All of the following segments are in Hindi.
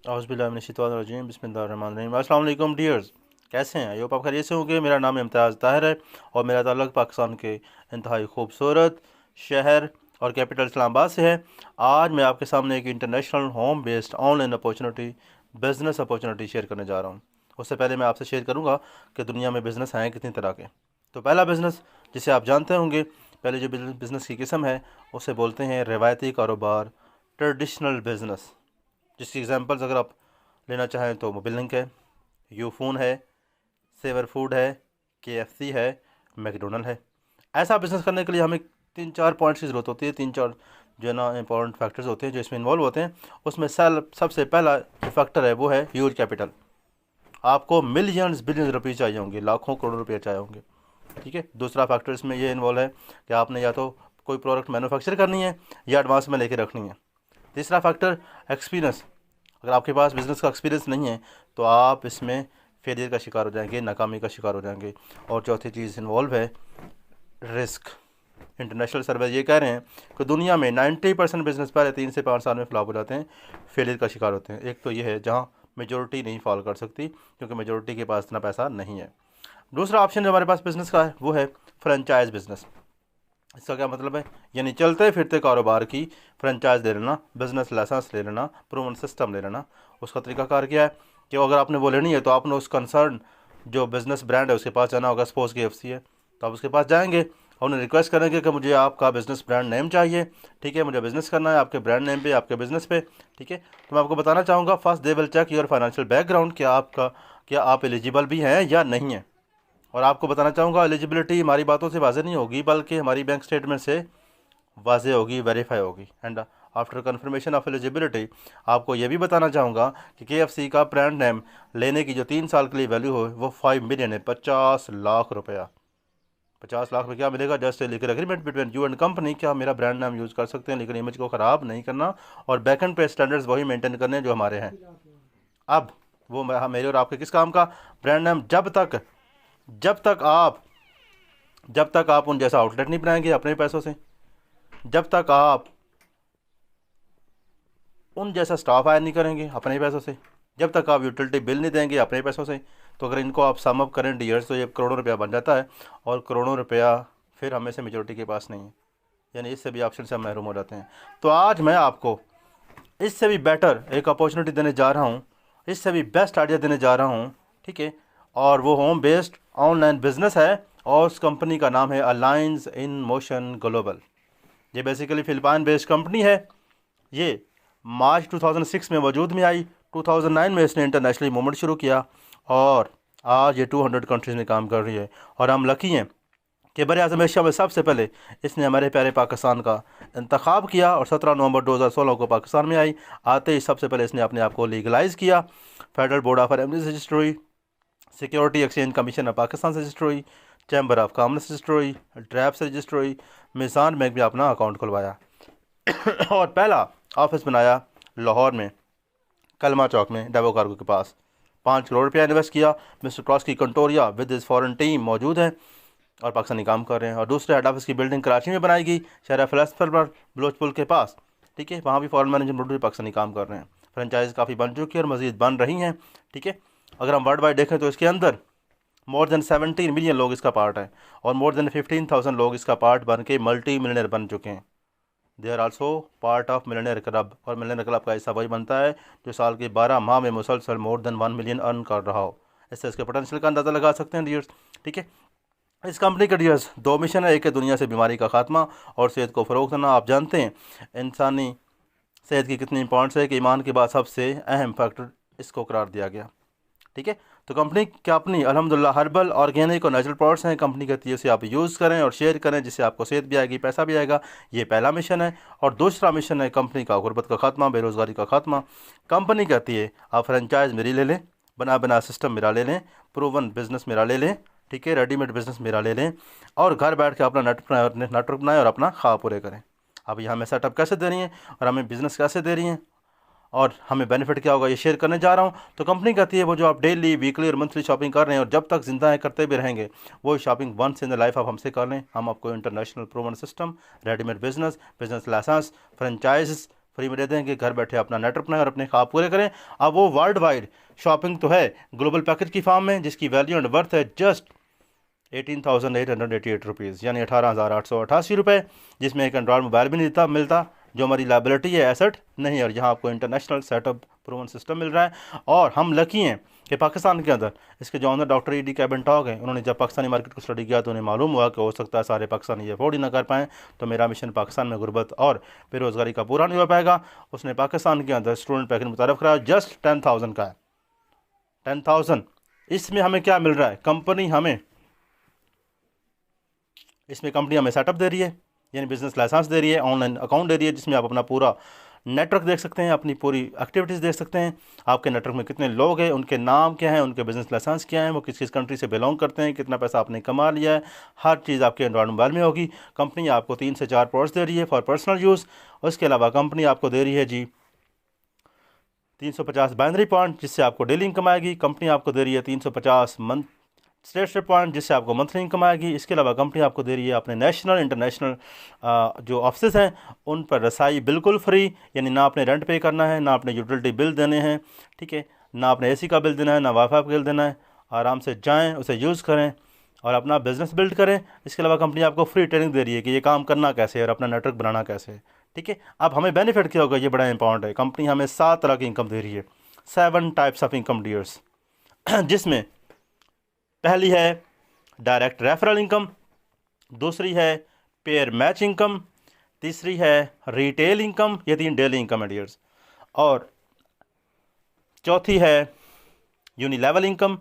औज़ुबिल्लाहिमिनश्शैतानिर्रजीम बिस्मिल्लाहिर्रहमानिर्रहीम। अस्सलाम वालेकुम डियर्स, कैसे हैं? आप खैरियत से होंगे। मेरा नाम इम्तियाज़ ताहिर है और मेरा ताल्लुक़ पाकिस्तान के इंतहाई खूबसूरत शहर और कैपिटल इस्लामाबाद से है। आज मैं आपके सामने एक international home based online opportunity business opportunity share करने जा रहा हूँ। उससे पहले मैं आपसे शेयर करूँगा कि दुनिया में बिज़नेस हैं कितनी तरह के। तो पहला बिज़नेस जिसे आप जानते होंगे, पहले जो बिज़नेस की किस्म है उसे बोलते हैं रिवायती कारोबार, ट्रेडिशनल बिज़नेस। जिसकी एग्जांपल्स अगर आप लेना चाहें तो मोबिल लिंक है, यूफोन है, सेवर फूड है, केएफसी है, मैकडोनल्ड है। ऐसा बिज़नेस करने के लिए हमें 3-4 पॉइंट्स की ज़रूरत होती है। 3-4 जो है ना इंपॉर्टेंट फैक्टर्स होते हैं जो इसमें इन्वॉल्व होते हैं। उसमें सबसे पहला जो फैक्टर है वो है ह्यूज कैपिटल। आपको मिलियंस बिलियंस रुपये चाहिए होंगे, लाखों करोड़ रुपये चाहिए होंगे। ठीक है। दूसरा फैक्टर इसमें ये इन्वॉल्व है कि आपने या तो कोई प्रोडक्ट मैन्युफैक्चर करनी है या एडवांस में लेके रखनी है। तीसरा फैक्टर एक्सपीरियंस। अगर आपके पास बिज़नेस का एक्सपीरियंस नहीं है तो आप इसमें फेलियर का शिकार हो जाएंगे, नाकामी का शिकार हो जाएंगे। और चौथी चीज़ इन्वॉल्व है रिस्क। इंटरनेशनल सर्वे ये कह रहे हैं कि दुनिया में 90% बिजनेस पहले 3 से 5 साल में फ्लॉप हो जाते हैं, फेलियर का शिकार होते हैं। एक तो ये है जहाँ मेजोरिटी नहीं फॉल कर सकती क्योंकि मेजोरिटी के पास इतना पैसा नहीं है। दूसरा ऑप्शन जो हमारे पास बिज़नेस का है वो है फ्रेंचाइज बिज़नेस। इसका क्या मतलब है? यानी चलते फिरते कारोबार की फ्रेंचाइज ले लेना, बिजनेस लाइसेंस ले लेना, प्रूवन सिस्टम ले लेना। उसका तरीकाकार क्या है कि अगर आपने वो लेनी है तो आपने उस कंसर्न जो बिज़नेस ब्रांड है उसके पास जाना होगा। सपोज KFC है तो आप उसके पास जाएंगे और उन्हें रिक्वेस्ट करेंगे कि मुझे आपका बिज़नेस ब्रांड नेम चाहिए। ठीक है, मुझे बिज़नेस करना है आपके ब्रांड नेम पे, आपके बिज़नेस पे। ठीक है, तो मैं आपको बताना चाहूँगा first they will check your financial background, क्या आप एलिजिबल भी हैं या नहीं है। और आपको बताना चाहूँगा एलिजिबिलिटी हमारी बातों से वाज़ेह नहीं होगी बल्कि हमारी बैंक स्टेटमेंट से वाज़ेह होगी, वेरीफाई होगी। And after confirmation of eligibility आपको ये भी बताना चाहूँगा कि KFC का ब्रांड नेम लेने की जो 3 साल के लिए वैल्यू हो वो 5 मिलियन है, 50 लाख रुपया। 50 लाख रुपये क्या मिलेगा? Just a legal agreement between you and company कि आप मेरा ब्रांड नाम यूज़ कर सकते हैं लेकिन इमेज को ख़राब नहीं करना और बैकएंड पे स्टैंडर्ड्स वही मेंटेन करने जो हमारे हैं। अब वो मेरे और आपके किस काम का? ब्रांड नेम जब तक आप उन जैसा आउटलेट नहीं बनाएंगे अपने पैसों से, जब तक आप उन जैसा स्टाफ हायर नहीं करेंगे अपने पैसों से, जब तक आप यूटिलिटी बिल नहीं देंगे अपने पैसों से, तो अगर इनको आप सम अप करें डियर्स तो ये करोड़ों रुपया बन जाता है। और करोड़ों रुपया फिर हमें से मेजोरिटी के पास नहीं है, यानी इससे भी ऑप्शन से हम महरूम हो जाते हैं। तो आज मैं आपको इससे भी बेटर एक अपॉर्चुनिटी देने जा रहा हूँ, इससे भी बेस्ट आइडिया देने जा रहा हूँ। ठीक है, और वो होम बेस्ड ऑनलाइन बिजनेस है और उस कंपनी का नाम है अलायंस इन मोशन ग्लोबल। ये बेसिकली फिलिपाइन बेस्ड कंपनी है। ये मार्च 2006 में वजूद में आई। 2009 में इसने इंटरनेशनली मूवमेंट शुरू किया और आज ये 200 कंट्रीज़ में काम कर रही है। और हम लकी हैं कि बर आज़म एशिया में सबसे पहले इसने हमारे प्यारे पाकिस्तान का इंतखाब किया और 17 नवंबर 2016 को पाकिस्तान में आई। आते ही सबसे पहले इसने अपने आप को लीगलाइज़ किया। फेडरल बोर्ड ऑफ रेवेन्यू से रजिस्टर हुई, security exchange commission of Pakistan से रजिस्टर हुई, चैम्बर ऑफ कॉमर्स से रजिस्टर हुई, ड्रैप से रजिस्टर हुई, मिसान बैंक में अपना अकाउंट खुलवाया और पहला ऑफिस बनाया लाहौर में, कलमा चौक में, डेवो कार्गो के पास। 5 करोड़ रुपया इन्वेस्ट किया। मिस्टर क्रॉस की कंटोरिया विद इस फॉरेन टीम मौजूद है और पाकिस्तानी काम कर रहे हैं। और दूसरे हेड ऑफिस की बिल्डिंग कराची में बनाई गई, शहर फिलहाल पर बलोच पुल के पास। ठीक है, वहाँ भी फॉरेन मैनेजमेंट मौजूद, पाकिस्तानी काम कर रहे हैं। फ्रेंचाइज काफ़ी बन चुकी है और मज़ीद बन रही हैं। ठीक है, अगर हम वर्ल्ड वाइड देखें तो इसके अंदर मोर देन 17 मिलियन लोग इसका पार्ट हैं और मोर देन 15,000 लोग इसका पार्ट बन के मल्टी मिलियनर बन चुके हैं। They are also part of millionaire club और मिलियनर क्लब का हिस्सा वही बनता है जो साल के 12 माह में मुसलसल मोर देन 1 मिलियन अर्न कर रहा हो। इससे इसके पोटेंशियल का अंदाज़ा लगा सकते हैं डियर्स। ठीक है, इस कंपनी का डियर्स 2 मिशन है। एक है दुनिया से बीमारी का खात्मा और सेहत को फ़रोग़ देना। आप जानते हैं इंसानी सेहत की कितनी इंपॉर्टेंस है कि ईमान के बाद सबसे अहम फैक्टर इसको करार दिया गया। ठीक है, तो कंपनी क्या अपनी अल्हम्दुलिल्लाह हर्बल ऑर्गेनिक और नेचुरल प्रोडक्ट्स हैं। कंपनी कहती है उसे आप यूज़ करें और शेयर करें जिससे आपको सेहत भी आएगी, पैसा भी आएगा। ये पहला मिशन है। और दूसरा मिशन है कंपनी का गुर्बत का खात्मा, बेरोज़गारी का खात्मा। कंपनी कहती है आप फ्रेंचाइज मेरी ले लें, बना सिस्टम मेरा ले लें, प्रूवन बिज़नेस मेरा ले लें। ठीक है, रेडीमेड बिज़नेस मेरा ले लें और घर बैठ के अपना नेटवर्क बनाएं और अपना ख्वाब पूरे करें। अब ये हमें सेटअप कैसे दे रही हैं और हमें बिज़नेस कैसे दे रही हैं और हमें बेनिफिट क्या होगा ये शेयर करने जा रहा हूँ। तो कंपनी कहती है वो जो आप डेली, वीकली और मंथली शॉपिंग कर रहे हैं और जब तक जिंदा है करते भी रहेंगे, वो shopping once in the life आप हमसे कर लें। हम आपको international proven system, readymade business, business license, free में दे देंगे, घर बैठे अपना नेटवर्क बनाएं और अपने ख्वाब पूरे करें। अब वो वर्ल्ड वाइड शॉपिंग तो है ग्लोबल पैकेज की फॉर्म में, जिसकी वैल्यू एंड वर्थ है जस्ट 18,888 रुपीज़, यानी 18,888 रुपये, जिसमें एक एंड्रॉयड मोबाइल भी नहीं मिलता, जो हमारी लाइबिलिटी है, एसेट नहीं है। और यहाँ आपको इंटरनेशनल सेटअप प्रूवन सिस्टम मिल रहा है। और हम लकी हैं कि पाकिस्तान के अंदर इसके जो ऑनर डॉक्टर ईडी कैबेंटॉक हैं, उन्होंने जब पाकिस्तानी मार्केट को स्टडी किया तो उन्हें मालूम हुआ कि हो सकता है सारे पाकिस्तानी ये अफोर्ड ही ना कर पाएँ, तो मेरा मिशन पाकिस्तान में गुर्बत और बेरोज़गारी का पूरा नहीं हो पाएगा। उसने पाकिस्तान के अंदर स्टूडेंट पैकेज मुतारफ़ कराया, जस्ट 10,000 का है, 10,000। इसमें हमें क्या मिल रहा है, इसमें कंपनी हमें सेटअप दे रही है, यानी बिज़नेस लाइसेंस दे रही है, ऑनलाइन अकाउंट दे रही है, जिसमें आप अपना पूरा नेटवर्क देख सकते हैं, अपनी पूरी एक्टिविटीज़ देख सकते हैं, आपके नेटवर्क में कितने लोग हैं, उनके नाम क्या हैं, उनके बिज़नेस लाइसेंस क्या हैं, वो किस किस कंट्री से बिलोंग करते हैं, कितना पैसा आपने कमा लिया है, हर चीज़ आपके एंड्रॉयड मोबाइल में होगी। कंपनी आपको 3 से 4 प्रोडक्ट्स दे रही है फॉर पर्सनल यूज़। उसके अलावा कंपनी आपको दे रही है जी 350 बाइनरी पॉइंट, जिससे आपको डेली इनकम आएगी। कंपनी आपको दे रही है 350 मंथ स्टेट पॉइंट, जिससे आपको मंथली इनकम आएगी। इसके अलावा कंपनी आपको दे रही है अपने नेशनल इंटरनेशनल जो ऑफिस हैं उन पर रसाई बिल्कुल फ्री, यानी ना आपने रेंट पे करना है, ना आपने यूटिलिटी बिल देने हैं, ठीक है, ना आपने एसी का बिल देना है, ना वाईफाई का बिल देना है। आराम से जाएं, उसे यूज़ करें और अपना बिज़नेस बिल्ड करें। इसके अलावा कंपनी आपको फ्री ट्रेनिंग दे रही है कि ये काम करना कैसे है और अपना नेटवर्क बनाना कैसे है, ठीक है। अब हमें बेनिफिट क्या होगा, ये बड़ा इंपॉर्टेंट है। कंपनी हमें 7 तरह की इनकम दे रही है, 7 टाइप्स ऑफ इनकम डियर्स, जिसमें पहली है डायरेक्ट रेफरल इनकम, दूसरी है पेयर मैच इनकम, तीसरी है रिटेल इनकम, ये 3 डेली इनकम है डियर्स, और चौथी है यूनिलेवल इनकम,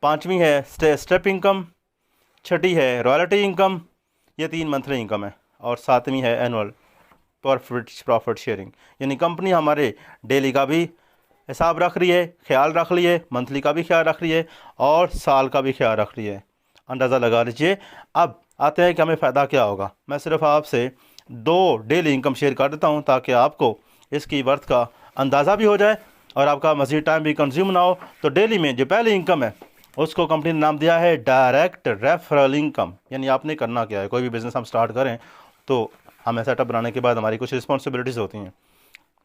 पांचवी है स्टेप इनकम, छठी है रॉयल्टी इनकम, ये 3 मंथली इनकम है, और सातवीं है एनुअल प्रॉफिट शेयरिंग, यानी कंपनी हमारे डेली का भी हिसाब रख रही है, ख्याल रख रही है, मंथली का भी ख्याल रख रही है और साल का भी ख्याल रख रही है। अंदाज़ा लगा लीजिए। अब आते हैं कि हमें फ़ायदा क्या होगा। मैं सिर्फ आपसे 2 डेली इनकम शेयर कर देता हूं ताकि आपको इसकी वर्थ का अंदाज़ा भी हो जाए और आपका मज़ीद टाइम भी कंज्यूम ना हो। तो डेली में जो पहली इनकम है उसको कंपनी ने नाम दिया है डायरेक्ट रेफरल इनकम, यानी आपने करना क्या है, कोई भी बिज़नेस हम स्टार्ट करें तो हमें सेटअप बनाने के बाद हमारी कुछ रिस्पॉन्सिबिलिटीज़ होती हैं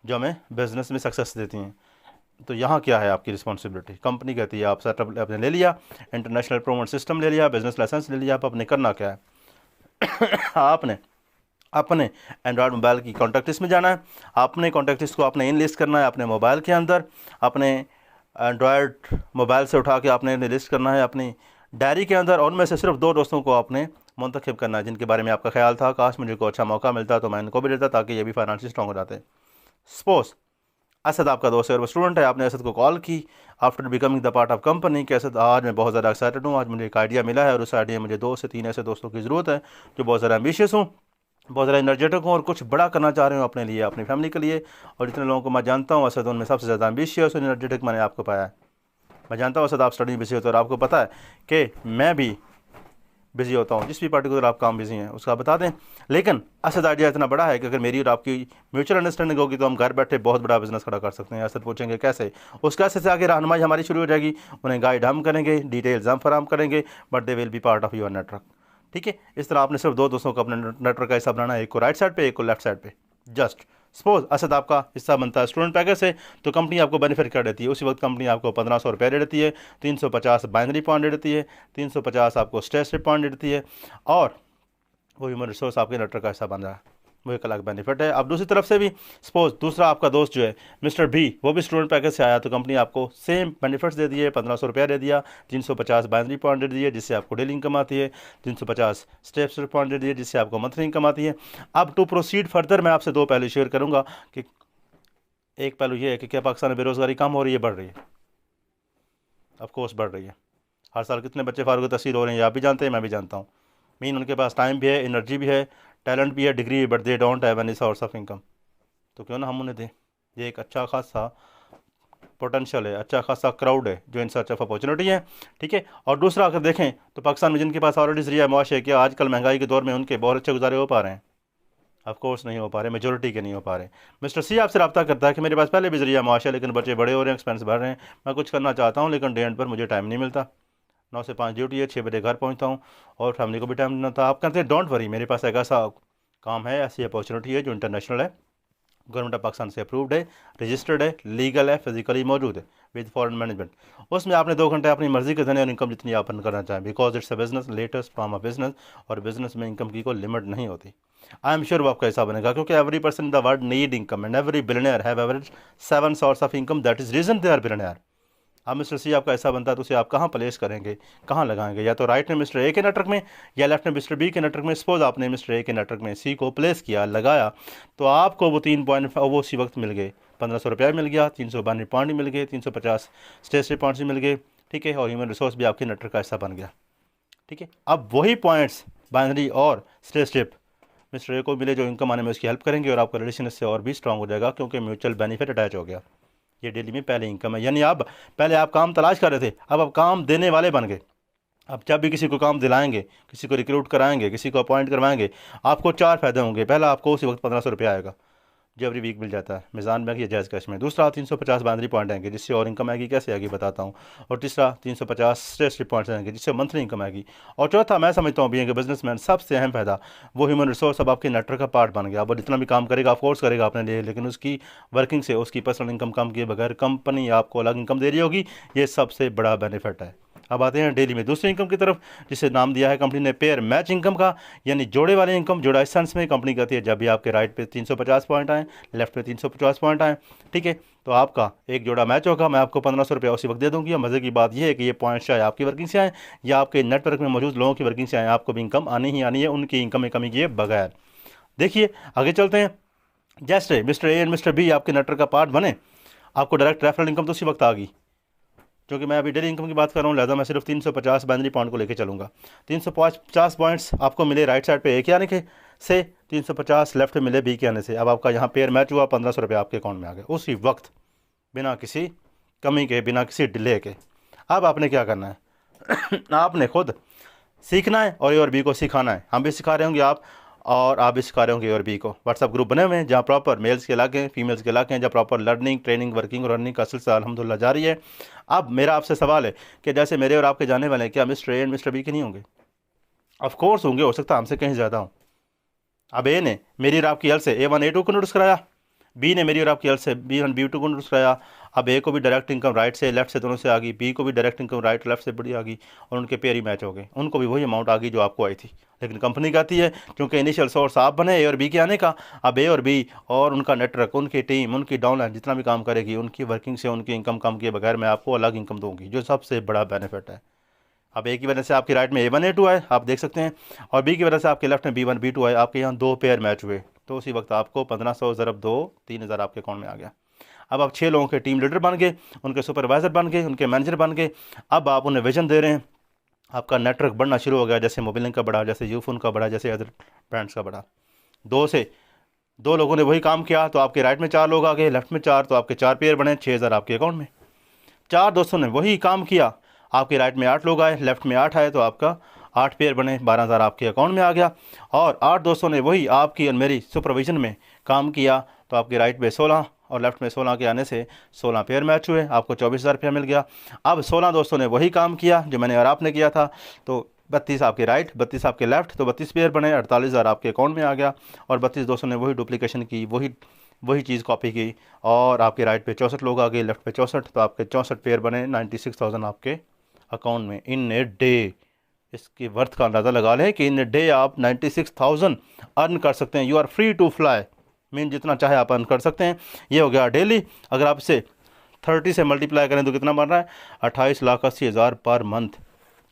जो हमें बिज़नेस में सक्सेस देती हैं। तो यहाँ क्या है आपकी रिस्पॉन्सिबिलिटी, कंपनी कहती है आप सेटअप आपने ले लिया, इंटरनेशनल प्रोमोट सिस्टम ले लिया, बिज़नेस लाइसेंस ले लिया, आप आपने करना क्या है आपने अपने एंड्रॉयड मोबाइल की कॉन्टैक्ट लिस्ट में जाना है, अपने कॉन्टैक्ट लिस्ट को आपने इन लिस्ट करना है अपने मोबाइल के अंदर, अपने एंड्रॉयड मोबाइल से उठा के आपने लिस्ट करना है अपनी डायरी के अंदर, और उनमें से सिर्फ 2 दोस्तों को आपने मुंतखब करना है जिनके बारे में आपका ख्याल था काश मुझे को अच्छा मौका मिलता तो मैं इनको भी देता ताकि ये भी फाइनेंशियल स्ट्रॉन्ग हो जाते। सपोज असद आपका दोस्त है और वो स्टूडेंट है, आपने असद को कॉल की after becoming the part of company कि असद आज मैं बहुत ज़्यादा एक्साइटेड हूँ, आज मुझे एक आइडिया मिला है और उस आइडिया में मुझे 2 से 3 ऐसे दोस्तों की ज़रूरत है जो बहुत ज़्यादा एम्बिशियस हूँ, बहुत ज़्यादा एनर्जेटिक हूँ और कुछ बड़ा करना चाह रहे हूँ अपने लिए, अपनी फैमिली के लिए। और जितने लोगों को मैं जानता हूँ असद उनमें सबसे ज़्यादा एम्बिशियस और एनर्जेटिक मैंने आपको पाया है। मैं जानता हूँ असद आप स्टडी बिजी होते हो और आपको पता है कि मैं भी बिज़ी होता हूँ, जिस भी पार्टिकुलर आप काम बिजी हैं उसका बता दें। लेकिन असद आइडिया इतना बड़ा है कि अगर मेरी और आपकी म्यूचुअल अंडरस्टैंडिंग होगी तो हम घर बैठे बहुत बड़ा बिजनेस खड़ा कर सकते हैं। असद पूछेंगे कैसे, उस कैसे से आगे रहनुमाई हमारी शुरू हो जाएगी, उन्हें गाइड हम करेंगे, डिटेल्स हम फराम करेंगे, but they will be part of your network, ठीक है। इस तरह आपने सिर्फ 2 दोस्तों को अपने नेटवर्क का हिस्सा बनाना है, एक को राइट साइड पे, एक को लेफ्ट साइड पे। जस्ट सपोज असद आपका हिस्सा बनता है स्टूडेंट पैकेज से, तो कंपनी आपको बेनिफिट कर देती है। उसी वक्त कंपनी आपको 1500 रुपये दे देती है, 350 बाइनरी पॉइंट दे देती है, 350 आपको स्टेट पॉइंट दे देती है, और वो ह्यूमन रिसोर्स आपके नेटवर्क का हिस्सा बन रहा है, वो एक अलग बेनिफिट है। अब दूसरी तरफ से भी सपोज दूसरा आपका दोस्त जो है मिस्टर बी, वो भी स्टूडेंट पैकेज से आया, तो कंपनी आपको सेम बेनिफिट्स दे दिए, 1500 रुपया दे दिया, 350 बाइनरी पॉइंट दे दिए जिससे आपको डेली इनकम आती है, 350 स्टेप्स पॉइंट दे दिए जिससे आपको मंथली इनकम आती है। अब टू प्रोसीड फर्दर मैं आपसे 2 पहलू शेयर करूँगा कि एक पहलू ये है कि क्या पाकिस्तान में बेरोज़गारी कम हो रही है, बढ़ रही है? ऑफकोर्स बढ़ रही है। हर साल कितने बच्चे फारुग तहसील हो रहे हैं आप भी जानते हैं, मैं भी जानता हूँ। मीन उनके पास टाइम भी है, एनर्जी भी है, टैलेंट भी है, डिग्री भी, but they don't have any source of income. तो क्यों ना हम उन्हें दें, ये एक अच्छा खासा पोटेंशियल है, अच्छा खासा क्राउड है जो इन सर्च ऑफ अपॉर्चुनिटी है, ठीक है। और दूसरा अगर देखें तो पाकिस्तान में जिनके पास ऑलरेडी जरिया मुआश है, क्या आजकल महंगाई के दौर में उनके बहुत अच्छे गुजारे हो पा रहे हैं? ऑफकोर्स नहीं हो पा रहे, मेजोरिटी के नहीं हो पा रहे। मिस्टर सी आपसे रब्ता करता है कि मेरे पास पहले भी जरिया मुआश है लेकिन बच्चे बड़े हो रहे हैं, एक्सपेंस बढ़ रहे हैं, मैं कुछ करना चाहता हूँ लेकिन डे एंड पर मुझे टाइम नहीं मिलता, 9 से 5 ड्यूटी है, 6 बजे घर पहुँचता हूँ और फैमिली को भी टाइम नहीं होता। आप कहते हैं डोंट वरी, मेरे पास एक ऐसा काम है, ऐसी अपॉर्चुनिटी है जो इंटरनेशनल है, गवर्नमेंट ऑफ पाकिस्तान से अप्रूव्ड है, रजिस्टर्ड है, लीगल है, फिजिकली मौजूद है विद फॉरेन मैनेजमेंट। उसमें आपने 2 घंटे अपनी मर्जी के देने और इनकम जितनी आप अर्न करना चाहें, because it's a business, latest form of business, और बिजनेस में इनकम की कोई लिमिट नहीं होती। आई एम श्योर वो आपका ऐसा बनेगा, क्योंकि every person in the world need income and every billionaire have average 7 source of income, that is reason they are billionaire. अब मिस्टर सी आपका ऐसा बनता है तो उसे आप कहाँ प्लेस करेंगे, कहाँ लगाएंगे? या तो राइट में मिस्टर ए के नेटवर्क में या लेफ्ट में मिस्टर बी के नेटवर्क में। सपोज आपने मिस्टर ए के नेटवर्क में सी को प्लेस किया, लगाया, तो आपको वो 3 पॉइंट वो उसी वक्त मिल गए, 1500 रुपया मिल गया, 392 पॉइंट मिल गए, 350 स्टेशनरी पॉइंट्स भी मिल गए, ठीक है, और ह्यूमन रिसोर्स भी आपके नेटवर्क का हिस्सा बन गया, ठीक है। अब वही पॉइंट्स बाइनरी और स्टेटशिप मिस्टर ए को मिले जो इनकम आने में उसकी हेल्प करेंगे, और आपका रिलेशन इससे और भी स्ट्रांग हो जाएगा, क्योंकि म्यूचुअल बेनिफिट अटैच हो गया। ये डेली में पहले इनकम है, यानी आप पहले आप काम तलाश कर रहे थे, अब आप काम देने वाले बन गए। अब जब भी किसी को काम दिलाएंगे, किसी को रिक्रूट कराएंगे, किसी को अपॉइंट करवाएंगे, आपको 4 फ़ायदे होंगे। पहला, आपको उसी वक्त 1500 रुपया आएगा जो एवरी वीक मिल जाता है मिज़ान बैंक या जायज़ कैश में। दूसरा, 350 बाइनरी पॉइंट आएंगे, जिससे और इनकम आएगी, कैसे आएगी बताता हूँ। और तीसरा, 350 स्टेशनरी पॉइंट्स आएंगे, जिससे मंथली इनकम आएगी। और चौथा, मैं समझता हूँ भी कि बिजनेसमैन सबसे अहम फ़ायदा, वो ह्यूमन रिसोर्स अब आपके नेटवर्क का पार्ट बन गया। अब जितना भी काम करेगा, ऑफकोर्स करेगा अपने लिए, लेकिन उसकी वर्किंग से उसकी पर्सनल इनकम कम किए बगैर कंपनी आपको अलग इनकम दे रही होगी। ये सबसे बड़ा बेनिफिट है। अब आते हैं डेली में दूसरी इनकम की तरफ, जिसे नाम दिया है कंपनी ने पेयर मैच इनकम का, यानी जोड़े वाले इनकम। जोड़ा इस सेंस में कंपनी कहती है जब भी आपके राइट पे 350 पॉइंट आए, लेफ्ट पे 350 पॉइंट आए, ठीक है, तो आपका एक जोड़ा मैच होगा, मैं आपको 1500 रुपया उसी वक्त दे दूंगी। और मज़े की बात यह है कि ये पॉइंट चाहे आपकी वर्किंग से आए या आपके नेटवर्क में मौजूद लोगों की वर्किंग से आए, आपको भी इनकम आनी ही आनी है, उनकी इनकम में कमी किए बगैर। देखिए आगे चलते हैं। जैसे mister A and mister B आपके नेटवर्क का पार्ट बने, आपको डायरेक्ट रेफरल इनकम तो उसी वक्त आ गई। क्योंकि मैं अभी डेली इनकम की बात कर रहा हूँ, लिहाजा मैं सिर्फ 350 बाइनरी पॉइंट को लेकर चलूँगा। 350 पॉइंट्स आपको मिले राइट साइड पे ए के आने के से, 350 लेफ्ट में मिले बी के आने से। अब आपका यहाँ पेयर मैच हुआ, 1500 रुपये आपके अकाउंट में आ गए उसी वक्त, बिना किसी कमी के, बिना किसी डिले के। अब आपने क्या करना है आपने खुद सीखना है और ए और बी को सिखाना है। हम भी सिखा रहे होंगे और आप भी सिखा रहे होंगे ए और बी को। व्हाट्सअप ग्रुप बने हुए हैं जहाँ प्रॉपर मेल्स के इलाके हैं, फीमेल्स के इलाके हैं, जहाँ प्रॉपर लर्निंग, ट्रेनिंग, वर्किंग और अर्निंग का सिलसिला अल्हम्दुलिल्लाह जारी है। अब मेरा आपसे सवाल है कि जैसे मेरे और आपके जाने वाले हैं, क्या mister A and mister B के नहीं होंगे? ऑफ कोर्स होंगे, हो सकता है हमसे कहीं ज़्यादा हो। अब ए ने मेरी और आपकी हेल्प से A1 A2 को नोटिस कराया, बी ने मेरी और आपकी हेल्प से B1 B2 को नोटिस कराया। अब ए को भी डायरेक्ट इनकम राइट से, लेफ्ट से, दोनों से आ गई, बी को भी डायरेक्ट इनकम राइट लेफ्ट से बड़ी आ गई, और उनके पेयर ही मैच हो गए, उनको भी वही अमाउंट आ गई जो आपको आई थी। लेकिन कंपनी कहती है क्योंकि इनिशियल सोर्स आप बने ए और बी के आने का, अब ए और बी और उनका नेटवर्क, उनकी टीम, उनकी डाउनलाइन जितना भी काम करेगी, उनकी वर्किंग से उनकी इनकम कम किए बगैर मैं आपको अलग इनकम दूंगी, जो सबसे बड़ा बेनिफिट है। अब ए की वजह से आपके राइट में A1 A2 आए, आप देख सकते हैं, और बी की वजह से आपके लेफ्ट में B1 B2 आए, आपके यहाँ 2 पेयर मैच हुए, तो उसी वक्त आपको 1500 ज़रब 2 3000 आपके अकाउंट में आ गया। अब आप 6 लोगों के टीम लीडर बन गए, उनके सुपरवाइज़र बन गए, उनके मैनेजर बन गए। अब आप उन्हें विजन दे रहे हैं, आपका नेटवर्क बढ़ना शुरू हो गया, जैसे मोबिलिंग का बढ़ा, जैसे यूफोन का बढ़ा, जैसे अदर ब्रांड्स का बढ़ा। 2 लोगों ने वही काम किया तो आपके राइट में 4 लोग आ गए, लेफ्ट में 4, तो आपके 4 पेयर बने, 6000 आपके अकाउंट में। 4 दोस्तों ने वही काम किया, आपके राइट में 8 लोग आए, लेफ्ट में 8 आए, तो आपका 8 पेयर बने, 12000 आपके अकाउंट में आ गया। और 8 दोस्तों ने वही आपकी और मेरी सुपरविजन में काम किया, तो आपके राइट में 16 और लेफ्ट में 16 के आने से 16 पेयर मैच हुए, आपको 24000 रुपया मिल गया। अब 16 दोस्तों ने वही काम किया जो मैंने और आपने किया था, तो 32 आपके राइट, 32 आपके लेफ्ट, तो 32 पेयर बने, 48000 आपके अकाउंट में आ गया। और 32 दोस्तों ने वही डुप्लीकेशन की, वही चीज़ कॉपी की, और आपके राइट पे 64 लोग आ गए, लेफ्ट पे 64, तो आपके 64 पेयर बने, 96,000 आपके अकाउंट में इन ए डे। इसकी वर्थ का अंदाज़ा लगा लें कि इन ए डे आप 96,000 अर्न कर सकते हैं। You are free to fly, mean जितना चाहे आप अर्न कर सकते हैं। ये हो गया डेली। अगर आप इसे 30 से मल्टीप्लाई करें तो कितना बन रहा है? 28,80,000 पर मंथ।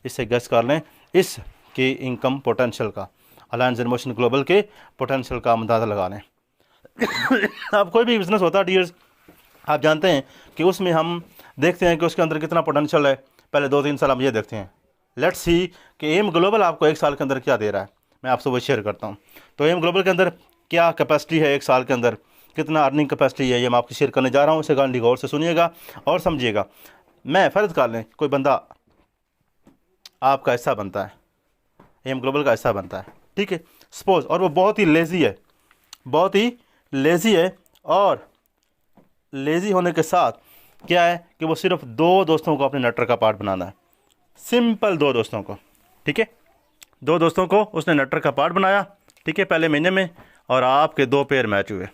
इससे गेस कर लें इसकी इनकम पोटेंशियल का, अलायंस इन मोशन ग्लोबल के पोटेंशियल का अंदाज़ा लगा लें। अब कोई भी बिजनेस होता है डियर्स, आप जानते हैं कि उसमें हम देखते हैं कि उसके अंदर कितना पोटेंशियल है। पहले 2-3 साल हम ये देखते हैं। लेट्स सी कि एम ग्लोबल आपको 1 साल के अंदर क्या दे रहा है, मैं आपसे वो शेयर करता हूँ। तो एम ग्लोबल के अंदर क्या कैपेसिटी है 1 साल के अंदर, कितना अर्निंग कैपेसिटी है, ये मैं आपको शेयर करने जा रहा हूँ। इसे गांधी गौर से सुनिएगा और समझिएगा। मैं फ़र्ज कर लें कोई बंदा आपका हिस्सा बनता है, एम ग्लोबल का हिस्सा बनता है, ठीक है, सपोज, और वो बहुत ही लेज़ी है, और लेज़ी होने के साथ क्या है कि वो सिर्फ 2 दोस्तों को अपने नेटवर्क का पार्ट बनाना है। सिंपल 2 दोस्तों को, ठीक है, 2 दोस्तों को उसने नेटवर्क का पार्ट बनाया, ठीक है, पहले महीने में, और आपके 2 पेयर मैच हुए।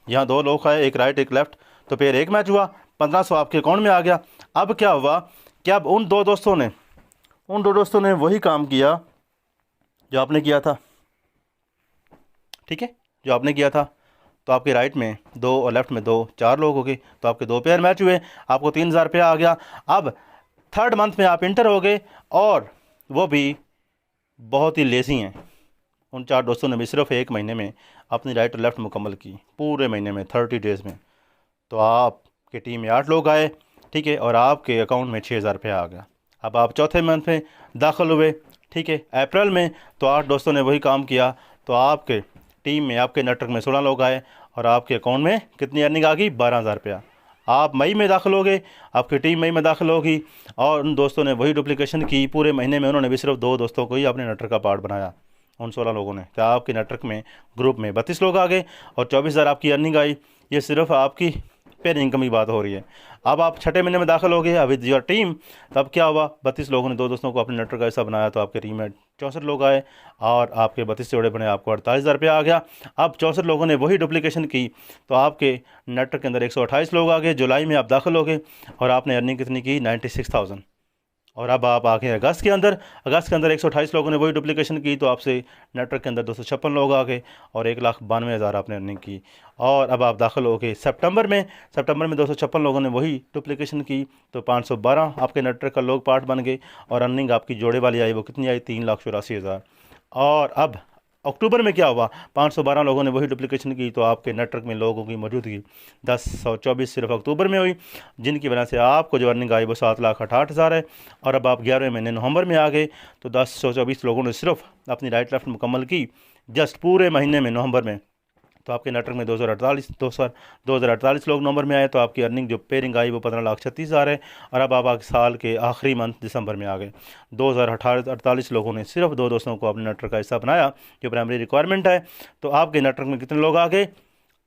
यहाँ 2 लोग आए, एक राइट एक लेफ़्ट, तो पेयर एक मैच हुआ, 1500 आपके अकाउंट में आ गया। अब क्या हुआ कि अब उन दो दोस्तों ने वही काम किया जो आपने किया था, ठीक है, जो आपने किया था। तो आपके राइट में 2 और लेफ़्ट में 2, 4 लोग हो गए, तो आपके 2 पेयर मैच हुए, आपको 3000 रुपया आ गया। अब 3rd मंथ में आप इंटर हो गए, और वो भी बहुत ही लेज़ी हैं। उन 4 दोस्तों ने भी सिर्फ 1 महीने में अपनी राइट और लेफ़्ट मुकम्मल की, पूरे महीने में 30 डेज़ में। तो आपकी टीम में 8 लोग आए, ठीक है, और आपके अकाउंट में 6000 रुपया आ गया। अब आप चौथे मंथ में दाखिल हुए, ठीक है, अप्रैल में, तो 8 दोस्तों ने वही काम किया, तो आपके टीम में, आपके नेटवर्क में 16 लोग आए, और आपके अकाउंट में कितनी अर्निंग आ गई? 12000 रुपया। आप मई में दाखिल हो गए, आपकी टीम मई में दाखिल होगी, और उन दोस्तों ने वही डुप्लीकेशन की पूरे महीने में। उन्होंने भी सिर्फ 2 दोस्तों को ही अपने नेटवर्क का पार्ट बनाया, उन 16 लोगों ने। तो आपके नेटवर्क में ग्रुप में 32 लोग आ गए, और 24000 आपकी अर्निंग आई। ये सिर्फ आपकी पेयर इनकम की बात हो रही है। अब आप छठे महीने में दाखिल हो गए विद योर टीम, तब क्या हुआ? 32 लोगों ने 2 दोस्तों को अपने नेटवर्क का हिस्सा बनाया, तो आपके टीम में 64 लोग आए, और आपके 32 जोड़े बने, आपको 48000 रुपया आ गया। अब 64 लोगों ने वही डुप्लीकेशन की, तो आपके नेटवर्क के अंदर 128 लोग आ गए। जुलाई में आप दाखिल हो गए, और आपने अर्निंग कितनी की? 96,000। और अब आप आगे अगस्त के अंदर 128 लोगों ने वही डुप्लीकेशन की, तो आपसे नेटवर्क के अंदर 256 लोग आ गए, और 1,92,000 आपने अर्निंग की। और अब आप दाखिल हो गए सितंबर में 256 लोगों ने वही डुप्लीकेशन की, तो 512 आपके नेटवर्क का लोग पार्ट बन गए, और अर्निंग आपकी जोड़े वाली आई, वो कितनी आई? 3,84,000। और अब अक्टूबर में क्या हुआ? 512 लोगों ने वही डुप्लीकेशन की, तो आपके नेटवर्क में लोगों की मौजूदगी 1024 सिर्फ अक्टूबर में हुई, जिनकी वजह से आपको जो अर्निंग आई वो 7,68,000 है। और अब आप 11वें महीने नवंबर में आ गए, तो 1024 लोगों ने सिर्फ अपनी राइट लेफ्ट मुकम्मल की, जस्ट पूरे महीने में नवंबर में। तो आपके नेटवर्क में 2048 लोग नवंबर में आए, तो आपकी अर्निंग जो पेयरिंग आई वो 15,36,000 है। और अब आप साल के आखिरी मंथ दिसंबर में आ गए, 2048 लोगों ने सिर्फ 2 दोस्तों को अपने नेटवर्क का हिस्सा बनाया, जो प्राइमरी रिक्वायरमेंट है। तो आपके नेटवर्क में कितने लोग आ गए?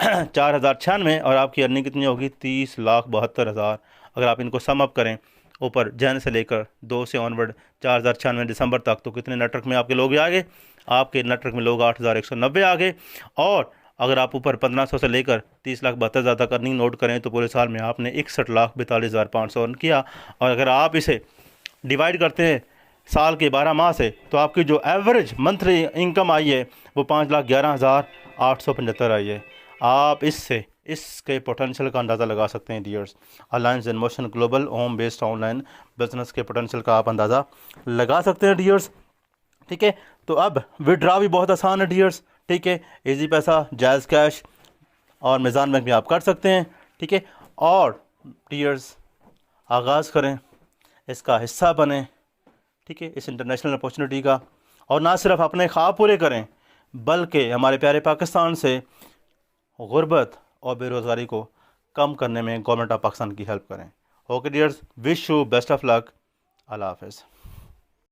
4096, और आपकी अर्निंग कितनी होगी? 30,72,000। अगर आप इनको सम अप करें ऊपर, जैन से लेकर 2 से ऑनवर्ड 4096 दिसंबर तक, तो कितने नेटवर्क में आपके लोग आ गए? आपके नेटवर्क में लोग 8,190 आ गए। और अगर आप ऊपर 1500 से लेकर 30,72,000 तक अर्निंग नोट करें, तो पूरे साल में आपने 61,42,500 अर्न किया। और अगर आप इसे डिवाइड करते हैं साल के 12 माह से, तो आपकी जो एवरेज मंथली इनकम आई है वो 5,11,875 आई है। आप इसके पोटेंशियल का अंदाज़ा लगा सकते हैं dears. Alliance in motion global home based online business के पोटेंशियल का आप अंदाज़ा लगा सकते हैं डियर्स, ठीक है। तो अब विड्रा भी बहुत आसान है डियर्स, ठीक है। इजी पैसा, जायज़ कैश और मीज़ान बैंक में आप कर सकते हैं, ठीक है। और डियर्स आगाज़ करें, इसका हिस्सा बने, ठीक है, इस इंटरनेशनल अपॉर्चुनिटी का। और ना सिर्फ अपने ख्वाब पूरे करें, बल्कि हमारे प्यारे पाकिस्तान से गुर्बत और बेरोज़गारी को कम करने में गवर्नमेंट ऑफ पाकिस्तान की हेल्प करें। Okay dears, wish you best of luck. अल्लाह हाफ़िज़।